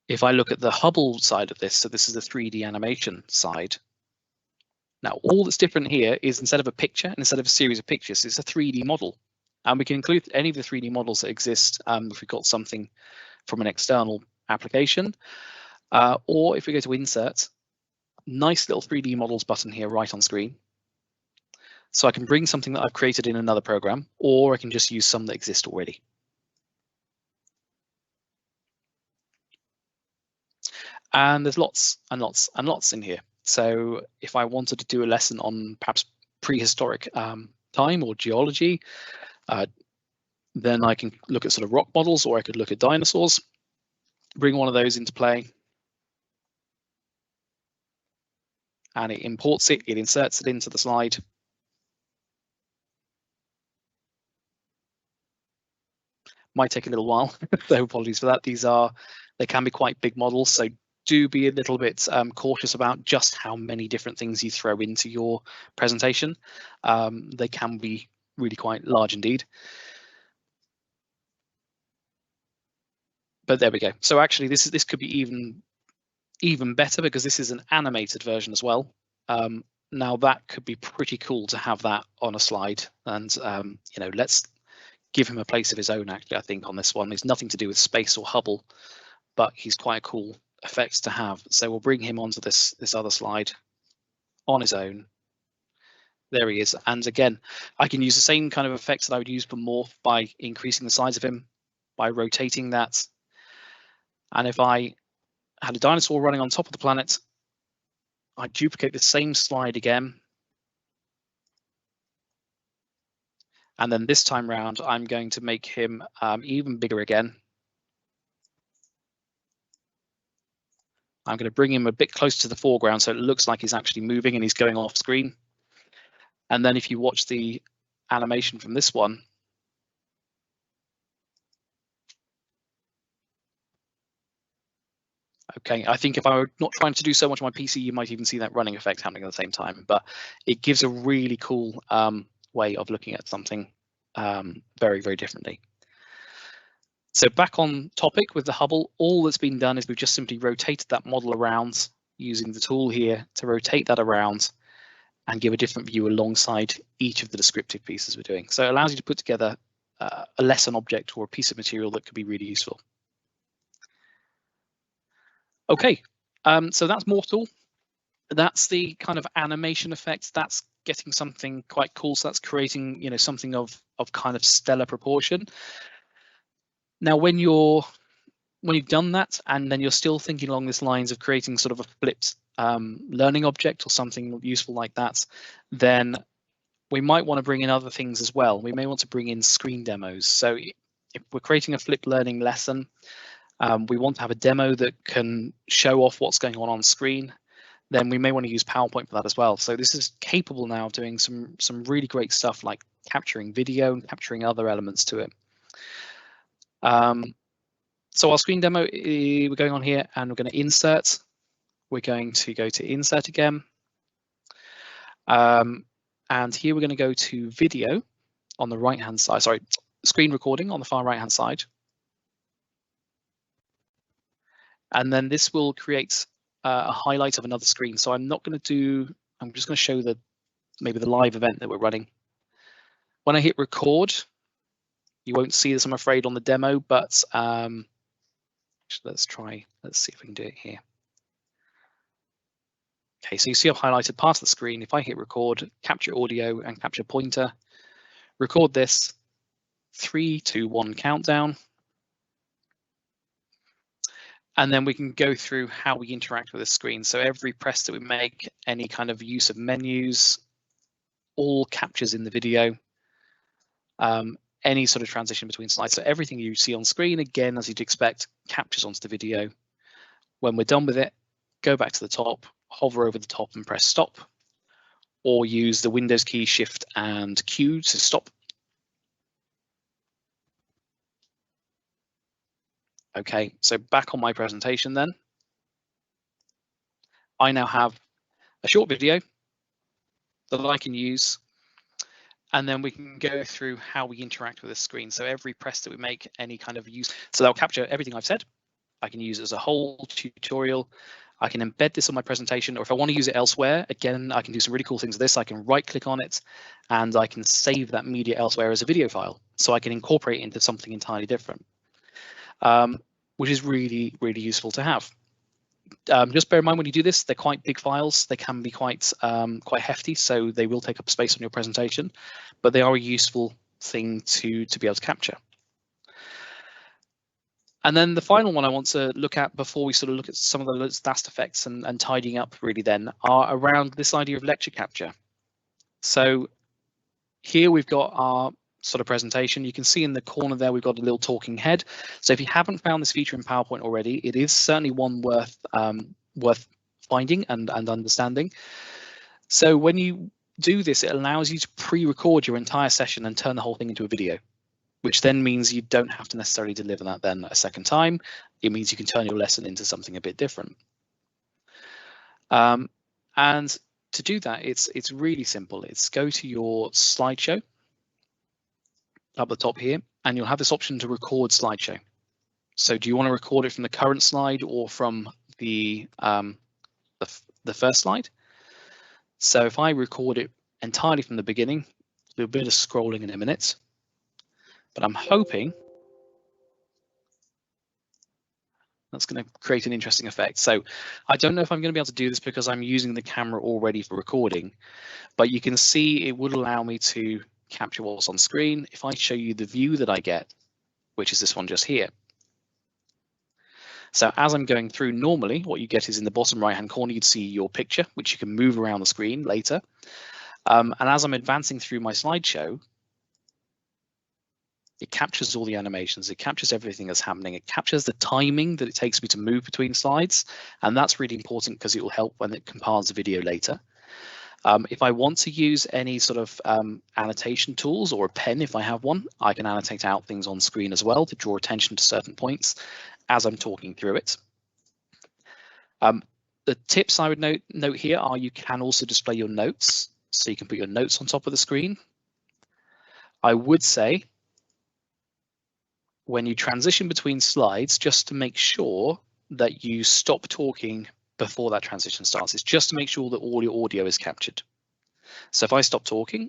if I look at the Hubble side of this, so this is the 3D animation side. Now, all that's different here is instead of a picture, instead of a series of pictures, it's a 3D model. And we can include any of the 3D models that exist if we've got something from an external application, or if we go to Insert, nice little 3D models button here right on screen. So I can bring something that I've created in another program, or I can just use some that exist already. And there's lots and lots and lots in here. So if I wanted to do a lesson on perhaps prehistoric time or geology, then I can look at sort of rock models, or I could look at dinosaurs, bring one of those into play. And it imports it, it inserts it into the slide. Might take a little while, so apologies for that. They can be quite big models, so do be a little bit cautious about just how many different things you throw into your presentation. They can be really quite large indeed. But there we go. So actually this could be even better because this is an animated version as well. Now that could be pretty cool to have that on a slide, and you know, let's give him a place of his own. Actually, I think on this one, it's nothing to do with space or Hubble, but he's quite a cool effect to have. So we'll bring him onto this other slide on his own. There he is. And again, I can use the same kind of effects that I would use for Morph by increasing the size of him, by rotating that. And if I had a dinosaur running on top of the planet, I duplicate the same slide again. And then this time round, I'm going to make him even bigger again. I'm going to bring him a bit close to the foreground so it looks like he's actually moving and he's going off screen. And then if you watch the animation from this one, okay, I think if I were not trying to do so much on my PC, you might even see that running effect happening at the same time, but it gives a really cool way of looking at something very, very differently. So back on topic with the Hubble, all that's been done is we've just simply rotated that model around using the tool here to rotate that around and give a different view alongside each of the descriptive pieces we're doing. So it allows you to put together a lesson object or a piece of material that could be really useful. Okay, so that's Morph Tool. That's the kind of animation effect. That's getting something quite cool. So that's creating, you know, something of kind of stellar proportion. Now, when you've done that, and then you're still thinking along these lines of creating sort of a flipped learning object or something useful like that, then we might want to bring in other things as well. We may want to bring in screen demos. So if we're creating a flipped learning lesson, we want to have a demo that can show off what's going on screen, then we may want to use PowerPoint for that as well. So this is capable now of doing some really great stuff like capturing video and capturing other elements to it. So our screen demo, we're going on here and we're going to insert. We're going to go to insert again. And here we're going to go to video on the right hand side, sorry, screen recording on the far right hand side. And then this will create a highlight of another screen. So I'm not going to do, I'm just going to show maybe the live event that we're running. When I hit record, you won't see this, I'm afraid, on the demo, but let's see if we can do it here. Okay, so you see I've highlighted part of the screen. If I hit record, capture audio and capture pointer, record this, 3, 2, 1 countdown. And then we can go through how we interact with the screen. So every press that we make, any kind of use of menus, all captures in the video. Any sort of transition between slides. So everything you see on screen, again, as you'd expect, captures onto the video. When we're done with it, go back to the top, hover over the top and press stop, or use the Windows key Shift and Q to stop. Okay, so back on my presentation then. I now have a short video that I can use, and then we can go through how we interact with the screen. So every press that we make, any kind of use, so that'll capture everything I've said. I can use it as a whole tutorial. I can embed this on my presentation, or if I want to use it elsewhere, again, I can do some really cool things with this. I can right click on it and I can save that media elsewhere as a video file. So I can incorporate it into something entirely different, which is really, really useful to have. Just bear in mind when you do this, they're quite big files. They can be quite hefty, so they will take up space on your presentation, but they are a useful thing to be able to capture. And then the final one I want to look at before we sort of look at some of the last effects and tidying up really then are around this idea of lecture capture. So here we've got our sort of presentation. You can see in the corner there we've got a little talking head. So if you haven't found this feature in PowerPoint already, it is certainly one worth finding and understanding. So when you do this, it allows you to pre-record your entire session and turn the whole thing into a video, which then means you don't have to necessarily deliver that then a second time. It means you can turn your lesson into something a bit different. And to do that, it's really simple. It's go to your slideshow up the top here, and you'll have this option to record slideshow. So do you want to record it from the current slide or from the first slide? So if I record it entirely from the beginning, do a bit of scrolling in a minute, but I'm hoping that's going to create an interesting effect. So I don't know if I'm going to be able to do this because I'm using the camera already for recording, but you can see it would allow me to capture what's on screen. If I show you the view that I get, which is this one just here. So as I'm going through, normally what you get is in the bottom right hand corner, you'd see your picture, which you can move around the screen later. And as I'm advancing through my slideshow, it captures all the animations, it captures everything that's happening, it captures the timing that it takes me to move between slides. And that's really important because it will help when it compiles the video later. If I want to use any sort of annotation tools or a pen, if I have one, I can annotate out things on screen as well to draw attention to certain points as I'm talking through it. The tips I would note here are you can also display your notes, so you can put your notes on top of the screen. I would say when you transition between slides, just to make sure that you stop talking before that transition starts. It's just to make sure that all your audio is captured. So if I stop talking,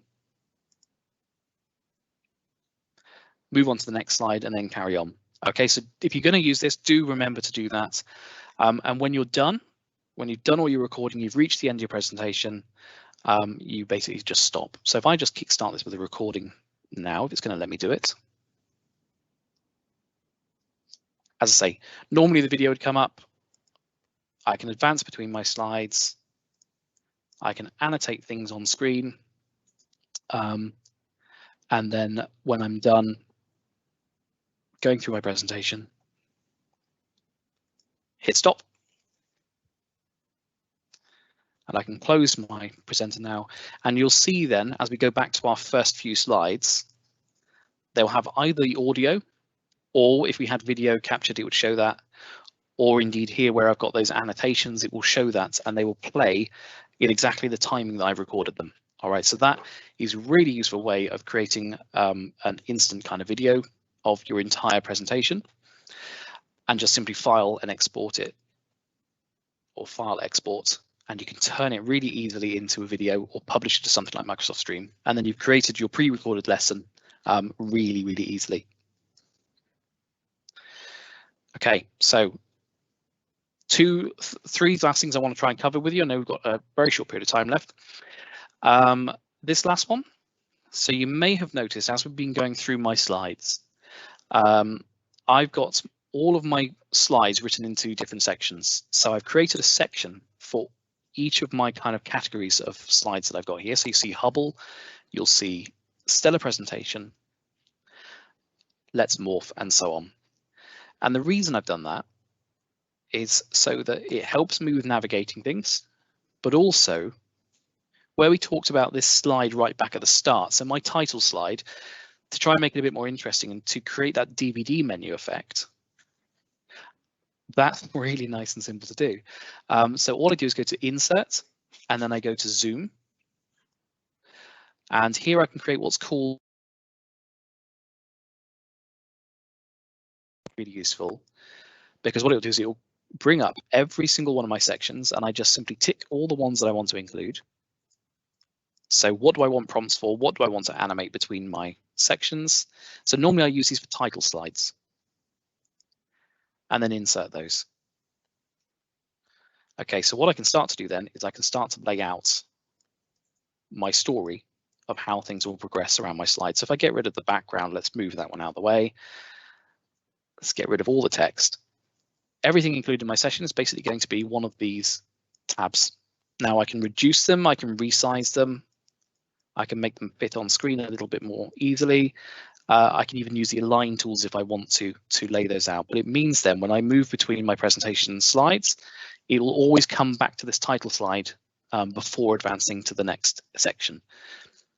move on to the next slide and then carry on. Okay, so if you're going to use this, do remember to do that. And when you're done, when you've done all your recording, you've reached the end of your presentation, you basically just stop. So if I just kickstart this with a recording now, if it's going to let me do it. As I say, normally the video would come up. I can advance between my slides. I can annotate things on screen. And then when I'm done going through my presentation, hit stop. And I can close my presenter now. And you'll see then, as we go back to our first few slides, they'll have either the audio, or if we had video captured, it would show that, or indeed here where I've got those annotations, it will show that, and they will play in exactly the timing that I've recorded them. All right, so that is a really useful way of creating an instant kind of video of your entire presentation, and just simply file and export it, or file export, and you can turn it really easily into a video or publish it to something like Microsoft Stream, and then you've created your pre-recorded lesson really, really easily. Okay, so three last things I want to try and cover with you. I know we've got a very short period of time left. This last one, so you may have noticed as we've been going through my slides, I've got all of my slides written into different sections. So I've created a section for each of my kind of categories of slides that I've got here. So you see Hubble, you'll see Stellar Presentation, Let's Morph, and so on. And the reason I've done that is so that it helps me with navigating things, but also where we talked about this slide right back at the start. So my title slide, to try and make it a bit more interesting and to create that DVD menu effect, that's really nice and simple to do. So all I do is go to Insert, and then I go to Zoom. And here I can create what's called really useful, because what it'll do is it'll bring up every single one of my sections, and I just simply tick all the ones that I want to include. So what do I want prompts for? What do I want to animate between my sections? So normally I use these for title slides, and then insert those. Okay, so what I can start to do then is I can start to lay out my story of how things will progress around my slides. So if I get rid of the background, let's move that one out of the way. Let's get rid of all the text. Everything included in my session is basically going to be one of these tabs. Now I can reduce them, I can resize them, I can make them fit on screen a little bit more easily. I can even use the align tools if I want to lay those out. But it means then when I move between my presentation slides, it will always come back to this title slide before advancing to the next section.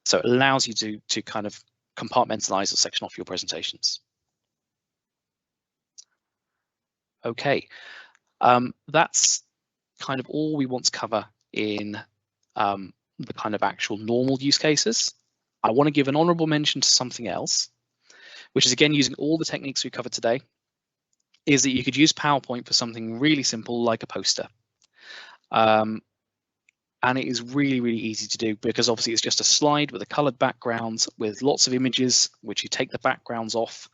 So it allows you to kind of compartmentalize a section off your presentations. Okay, that's kind of all we want to cover in the kind of actual normal use cases. I want to give an honorable mention to something else, which is again using all the techniques we covered today, is that you could use PowerPoint for something really simple like a poster. And it is really, really easy to do because obviously it's just a slide with a colored background with lots of images, which you take the backgrounds off,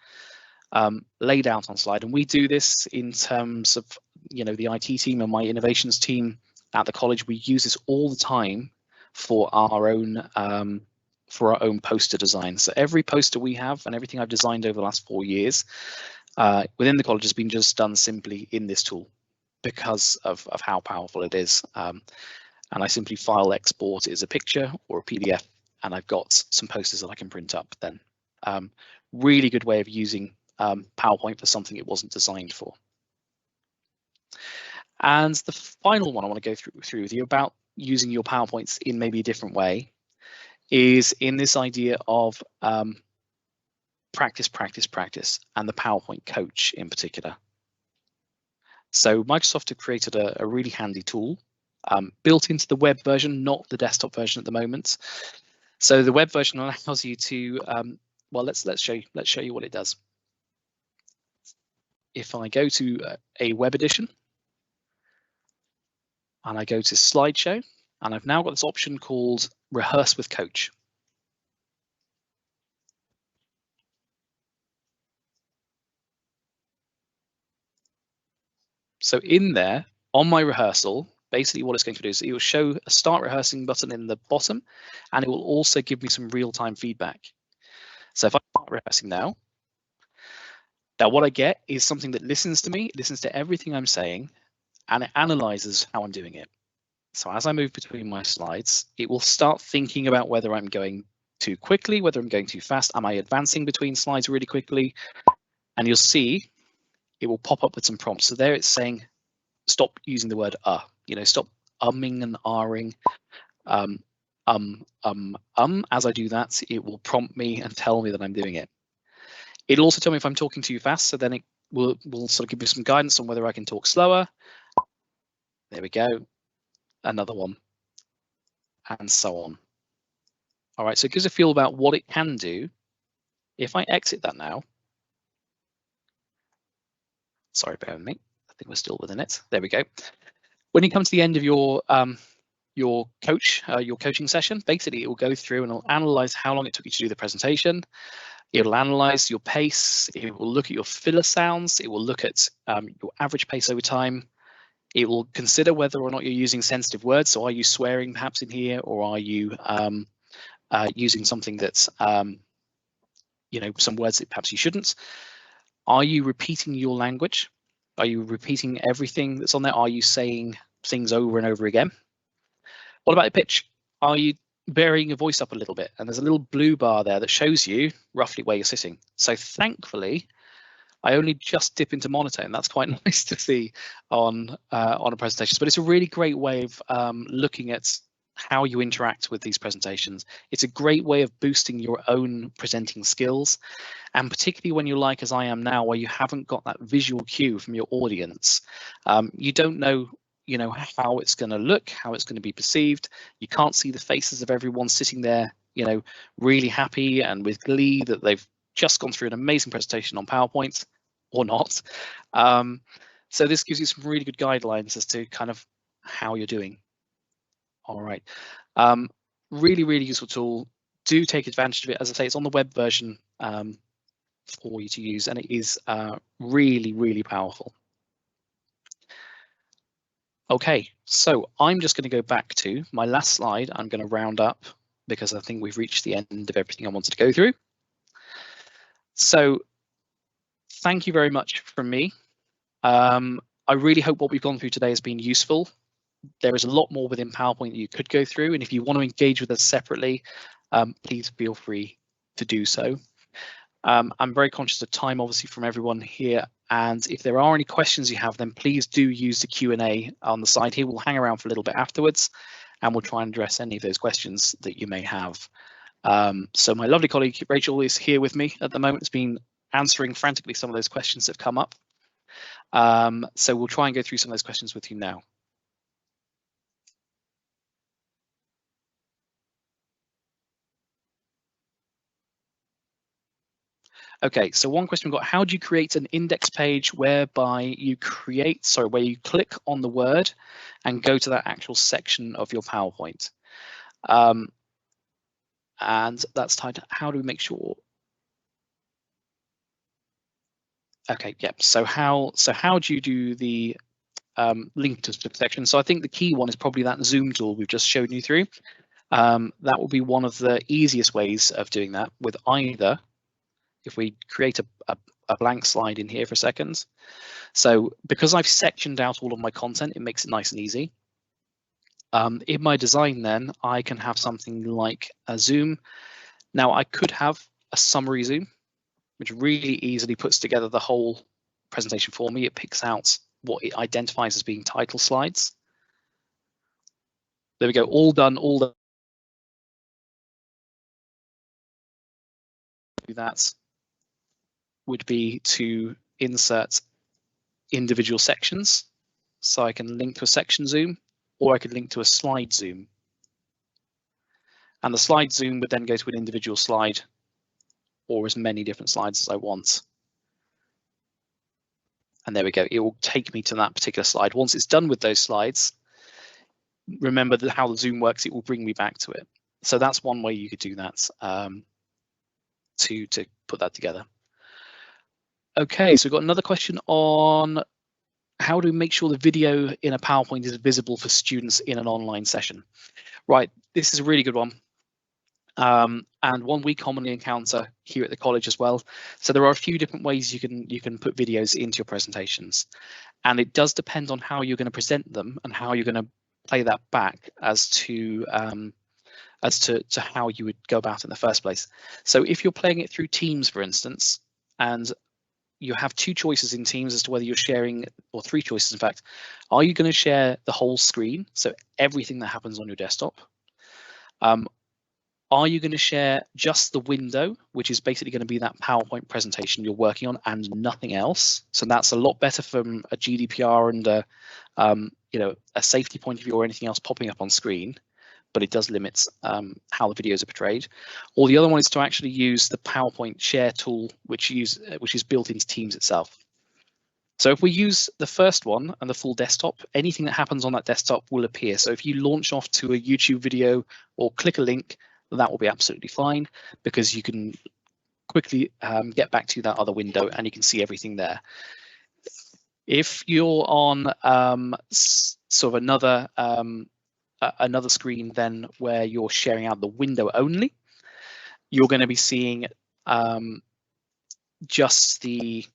laid out on slide. And we do this in terms of, you know, the IT team and my innovations team at the college. We use this all the time for our own poster design. So every poster we have and everything I've designed over the last 4 years within the college has been just done simply in this tool because of how powerful it is. And I simply file export it as a picture or a PDF, and I've got some posters that I can print up then. Really good way of using PowerPoint for something it wasn't designed for. And the final one I want to go through with you about using your PowerPoints in maybe a different way is in this idea of practice, practice, practice, and the PowerPoint coach in particular. So Microsoft have created a really handy tool built into the web version, not the desktop version at the moment. So the web version allows you to, well, let's show you what it does. If I go to a web edition and I go to Slideshow, and I've now got this option called Rehearse with Coach. So in there, on my rehearsal, basically what it's going to do is it will show a start rehearsing button in the bottom, and it will also give me some real-time feedback. So if I start rehearsing now what I get is something that listens to me, listens to everything I'm saying, and it analyzes how I'm doing it. So as I move between my slides, it will start thinking about whether I'm going too quickly, whether I'm going too fast, am I advancing between slides really quickly? And you'll see it will pop up with some prompts. So there it's saying, stop using the word stop umming and ahhing. As I do that, it will prompt me and tell me that I'm doing it. It'll also tell me if I'm talking too fast, so then it will sort of give me some guidance on whether I can talk slower. There we go. Another one, and so on. All right, so it gives a feel about what it can do. If I exit that now, sorry, bear with me. I think we're still within it. There we go. When you come to the end of your coaching session, basically it will go through and it'll analyze how long it took you to do the presentation. It'll analyze your pace. It will look at your filler sounds. It will look at your average pace over time. It will consider whether or not you're using sensitive words. So are you swearing perhaps in here, or are you using something that's some words that perhaps you shouldn't? Are you repeating your language? Are you repeating everything that's on there? Are you saying things over and over again? What about your pitch? Are you varying your voice up a little bit? And there's a little blue bar there that shows you roughly where you're sitting. So thankfully, I only just dip into monotone. That's quite nice to see on a presentation. But it's a really great way of looking at how you interact with these presentations. It's a great way of boosting your own presenting skills, and particularly when you're like as I am now, where you haven't got that visual cue from your audience. You don't know how it's going to look, how it's going to be perceived. You can't see the faces of everyone sitting there, really happy and with glee that they've just gone through an amazing presentation on PowerPoint, or not. So this gives you some really good guidelines as to kind of how you're doing. All right, really, really useful tool. Do take advantage of it. As I say, it's on the web version for you to use, and it is really, really powerful. Okay, so I'm just going to go back to my last slide. I'm going to round up because I think we've reached the end of everything I wanted to go through. So thank you very much from me. I really hope what we've gone through today has been useful. There is a lot more within PowerPoint that you could go through, and if you want to engage with us separately, please feel free to do so. I'm very conscious of time, obviously, from everyone here, and if there are any questions you have, then please do use the Q&A on the side here. We'll hang around for a little bit afterwards, and we'll try and address any of those questions that you may have. So my lovely colleague Rachel is here with me at the moment. Has been answering frantically some of those questions that have come up. So we'll try and go through some of those questions with you now. Okay, so one question we've got: how do you create an index page whereby you where you click on the word and go to that actual section of your PowerPoint? And that's tied to how do we make sure? Okay, yeah. So how do you do the link to specific section? So I think the key one is probably that zoom tool we've just shown you through. That will be one of the easiest ways of doing that, with either, if we create a blank slide in here for a second. So because I've sectioned out all of my content, it makes it nice and easy. In my design then, I can have something like a zoom. Now I could have a summary zoom, which really easily puts together the whole presentation for me. It picks out what it identifies as being title slides. There we go, all done, all done. That would be to insert individual sections. So I can link to a section zoom, or I could link to a slide zoom. And the slide zoom would then go to an individual slide or as many different slides as I want. And there we go, it will take me to that particular slide. Once it's done with those slides, remember that how the zoom works, it will bring me back to it. So that's one way you could do that, to put that together. Okay, so we've got another question on how do we make sure the video in a PowerPoint is visible for students in an online session? Right, this is a really good one. And one we commonly encounter here at the college as well. So there are a few different ways you can put videos into your presentations, and it does depend on how you're going to present them and how you're going to play that back as to how you would go about it in the first place. So if you're playing it through Teams, for instance, and you have two choices in Teams as to whether you're sharing, or three choices in fact, are you going to share the whole screen, so everything that happens on your desktop? Are you going to share just the window, which is basically going to be that PowerPoint presentation you're working on and nothing else? So that's a lot better from a GDPR and a safety point of view or anything else popping up on screen, but it does limit how the videos are portrayed. Or the other one is to actually use the PowerPoint share tool, which is built into Teams itself. So if we use the first one and the full desktop, anything that happens on that desktop will appear. So if you launch off to a YouTube video or click a link, that will be absolutely fine, because you can quickly get back to that other window and you can see everything there. If you're on sort of another screen then where you're sharing out the window only, you're going to be seeing just the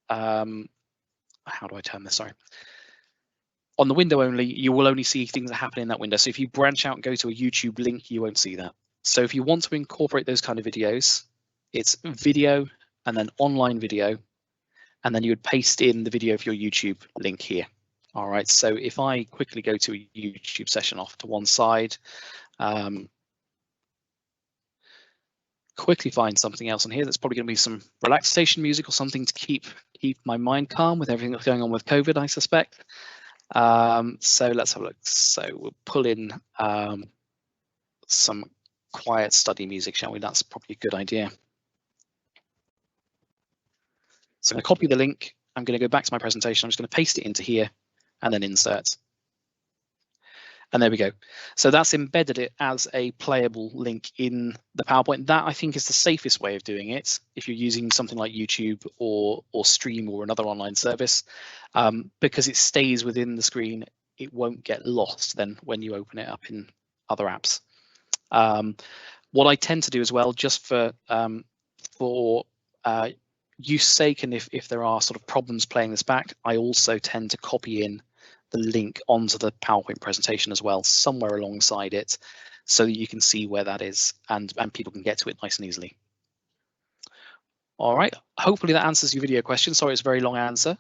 how do I turn this? Sorry. On the window only, you will only see things that happen in that window. So if you branch out and go to a YouTube link, you won't see that. So if you want to incorporate those kind of videos, it's video and then online video, and then you would paste in the video of your YouTube link here. All right, so if I quickly go to a YouTube session off to one side, quickly find something else on here that's probably going to be some relaxation music or something to keep my mind calm with everything that's going on with COVID, I suspect. So let's have a look. So we'll pull in some quiet study music, shall we? That's probably a good idea. So I'm going to copy the link. I'm going to go back to my presentation. I'm just going to paste it into here and then insert. And there we go. So that's embedded it as a playable link in the PowerPoint. That I think is the safest way of doing it if you're using something like YouTube or Stream or another online service, because it stays within the screen. It won't get lost then when you open it up in other apps. What I tend to do as well, just for use sake, and if there are sort of problems playing this back, I also tend to copy in the link onto the PowerPoint presentation as well, somewhere alongside it, so that you can see where that is and people can get to it nice and easily. All right, hopefully that answers your video question. Sorry, it's a very long answer.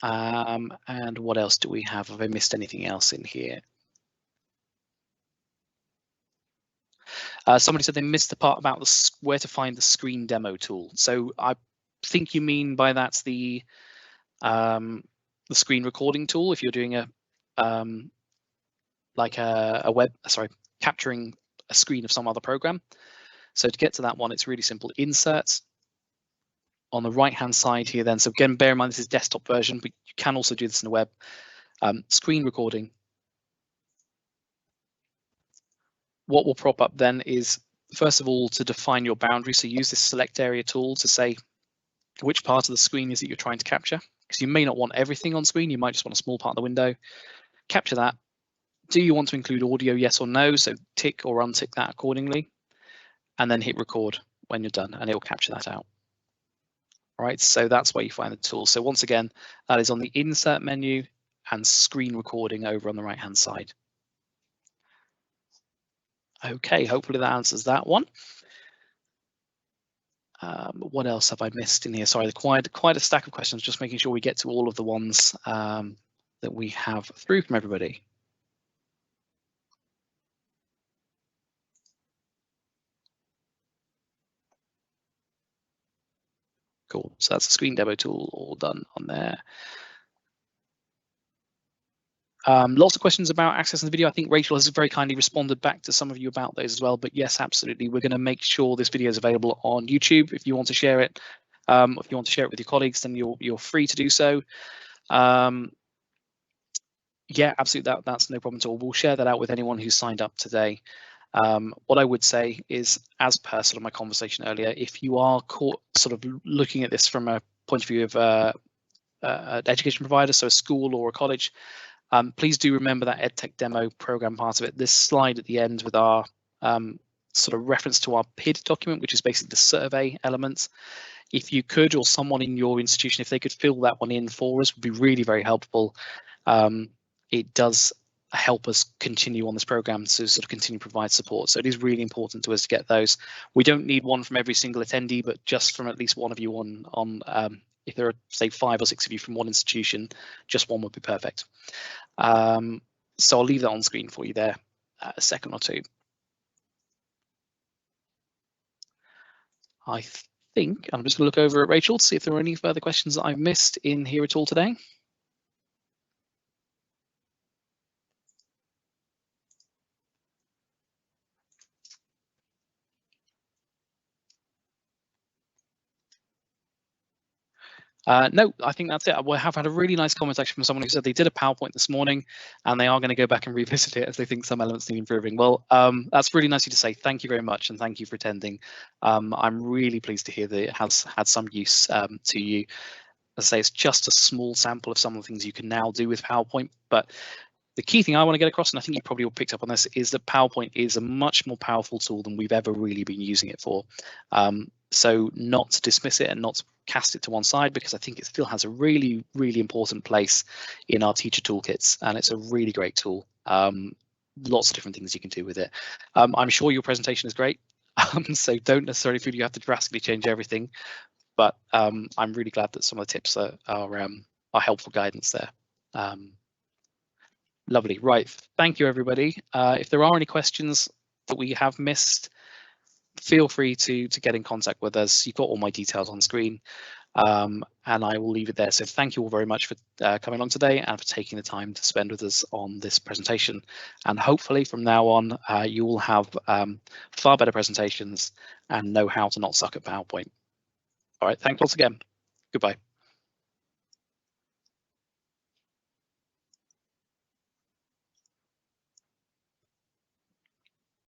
And what else do we have? Have I missed anything else in here? Somebody said they missed the part about where to find the screen demo tool. So I think you mean by that's the screen recording tool if you're doing capturing a screen of some other program. So to get to that one, it's really simple. Insert on the right hand side here then. So again, bear in mind this is desktop version, but you can also do this in the web. Screen recording. What will prop up then is, first of all, to define your boundary. So use this select area tool to say which part of the screen is it you're trying to capture, because you may not want everything on screen. You might just want a small part of the window. Capture that. Do you want to include audio? Yes or no? So tick or untick that accordingly, and then hit record when you're done, and it will capture that out. All right, so that's where you find the tool. So once again, that is on the insert menu and screen recording over on the right hand side. Okay, hopefully that answers that one. What else have I missed in here? Sorry, quite a stack of questions, just making sure we get to all of the ones that we have through from everybody. Cool. So that's the screen demo tool all done on there. Lots of questions about accessing the video. I think Rachel has very kindly responded back to some of you about those as well. But yes, absolutely. We're going to make sure this video is available on YouTube if you want to share it. If you want to share it with your colleagues, then you're free to do so. Yeah, absolutely. That's no problem at all. We'll share that out with anyone who's signed up today. What I would say is, as per sort of my conversation earlier, if you are sort of looking at this from a point of view of an education provider, so a school or a college, please do remember that EdTech demo program part of it. This slide at the end with our sort of reference to our PID document, which is basically the survey elements. If you could, or someone in your institution, if they could fill that one in for us, would be really very helpful. It does help us continue on this program to sort of continue to provide support. So it is really important to us to get those. We don't need one from every single attendee, but just from at least one of you on if there are, say, 5 or 6 of you from one institution, just one would be perfect. So I'll leave that on screen for you there a second or two. I think I'm just going to look over at Rachel to see if there are any further questions that I've missed in here at all today. No, I think that's it. We have had a really nice comment actually from someone who said they did a PowerPoint this morning and they are going to go back and revisit it as they think some elements need improving. Well, that's really nice of you to say. Thank you very much, and thank you for attending. I'm really pleased to hear that it has had some use to you. As I say, it's just a small sample of some of the things you can now do with PowerPoint, but the key thing I want to get across, and I think you probably all picked up on this, is that PowerPoint is a much more powerful tool than we've ever really been using it for. So not to dismiss it and not to cast it to one side, because I think it still has a really, really important place in our teacher toolkits, and it's a really great tool. Lots of different things you can do with it. I'm sure your presentation is great, so don't necessarily feel you have to drastically change everything, but I'm really glad that some of the tips are helpful guidance there. Lovely. Right. Thank you, everybody. If there are any questions that we have missed, feel free to get in contact with us. You've got all my details on screen, and I will leave it there. So thank you all very much for coming along today and for taking the time to spend with us on this presentation. And hopefully from now on, you will have far better presentations and know how to not suck at PowerPoint. All right. Thanks once again. Goodbye.